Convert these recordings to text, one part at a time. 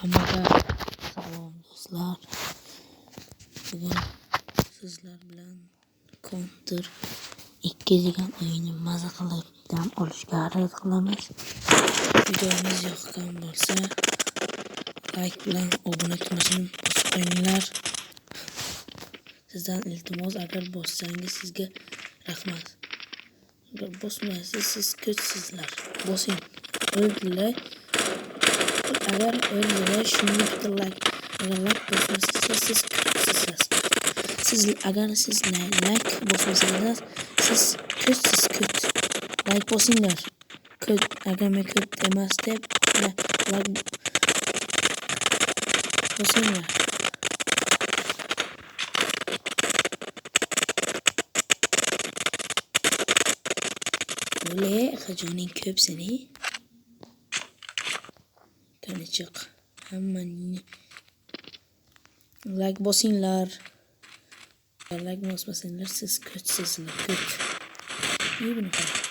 Hammaga salom do'stlar. Bugun sizlar bilan Counter 2 degan o'yinni maza qilib dam olishga harakat qilamiz. Videomiz yoqqan bo'lsa, like bilan obuna tugmasini bosib qo'yinglar. Sizdan iltimos, agar bossangiz sizga rahmat. Agar bosmaysiz, siz kuchsizlar. Bosing. O'ldilar. Agar o'ldilar, shunga bitta like. Agar like bosmasangiz, siz kuchsizsiz. Agar siz like bosmasangiz, siz kuchsiz. Like bosinglar. Agar men kuch emas deb like bosinglar. Öyle hacanın köp seni. Tanıcık. Hemen like bosinglar. Like basmasınlar, siz kötüsüzler. Kötü. İyi bunu kadar.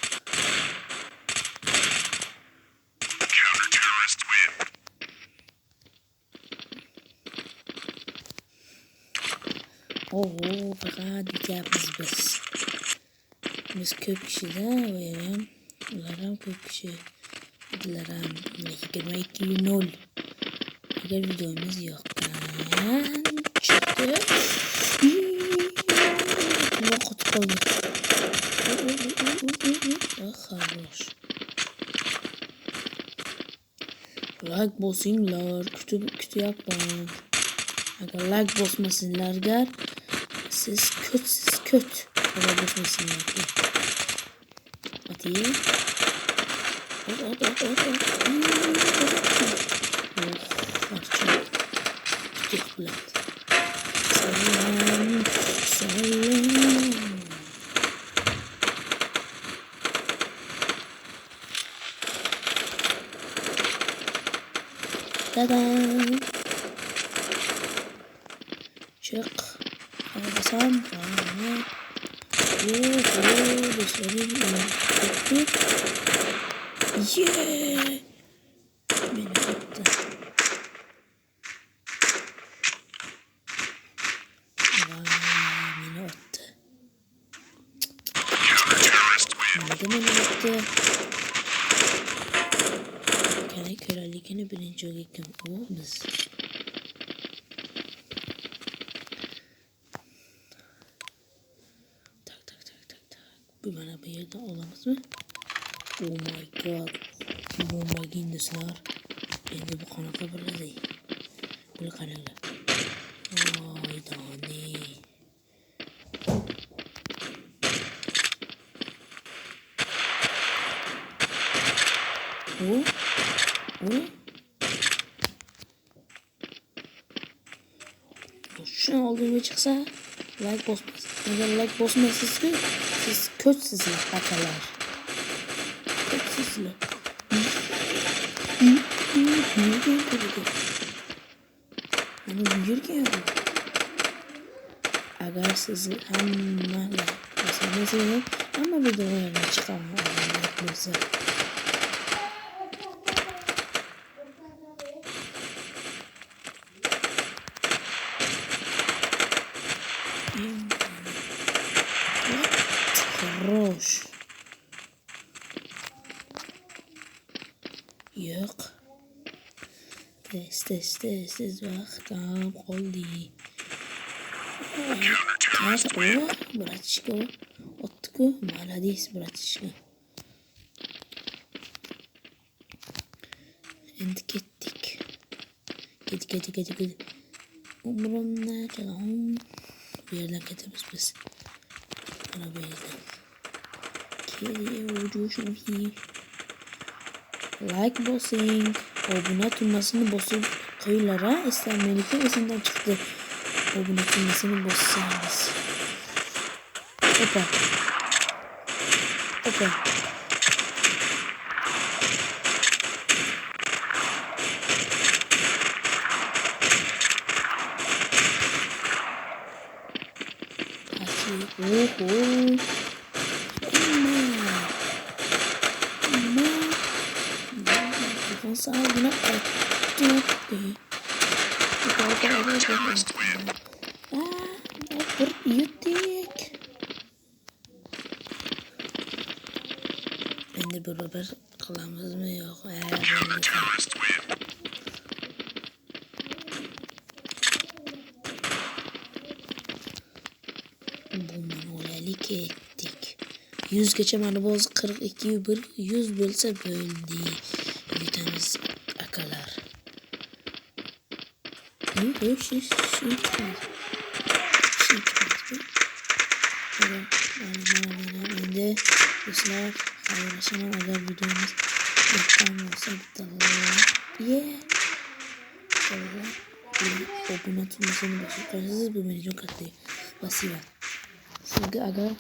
Oo, fakat diyeceğimiz biz. Biz köp kişide verelim. Ularım köp kişi. Ularım 22-0. Agar videomuz yok. Çıktı. Vakit kaldı. Хорош. Like bosinglar. Kütü yapın. Agar like bosmasınlar, siz köt. Agar bosmasınlar. Hadi. Salam. Tadam. Çık. Basam. Yeah. Beni attı. Beni attı. Beni attı. Kendi kölelikini birinci olarak olmaz. Tak. Bu bana bir yerde olamaz mı? Oh my god. Bomba giyindiler. Endi bu qanaqa bo'ladi? Buni qaranglar. Voy doni. O? Şunu olduğuma çıksa like bosmaz. Eğer like bosmazsınız siz kötüsünüz akalar. Kötüsünüz. Hani büyür ki ya bu. Agar siz hammalar mesela ama videolarına çıkarmıyorsa. Хорош. Yok. Test bak tam qoldi. O, bratishka. Otku, молодец, bratishka. Endi ketdik. Ket. Umrimda kalam. Bu yerdan ketamiz biz. Mana bu yerdan. Like bosing. Obuna tugmasini bosib qo'yinglar. Meniki esimdan chiqdi. Obuna tugmasini bossangiz. Opa. Sağ buna Bir yuttuk. Endi beraber kılamızmı yok? Bu molelik ettik. 100 geçemedi boz 42 bir 100 bölse böldü. Vitamiz akalar. Şey çıkmaz. Endi dostlar paylaşamam agar videomuz reklam olsa abone olmasını basıyorsanız bu beni çok katılıyor. Basıyor. Sizge agar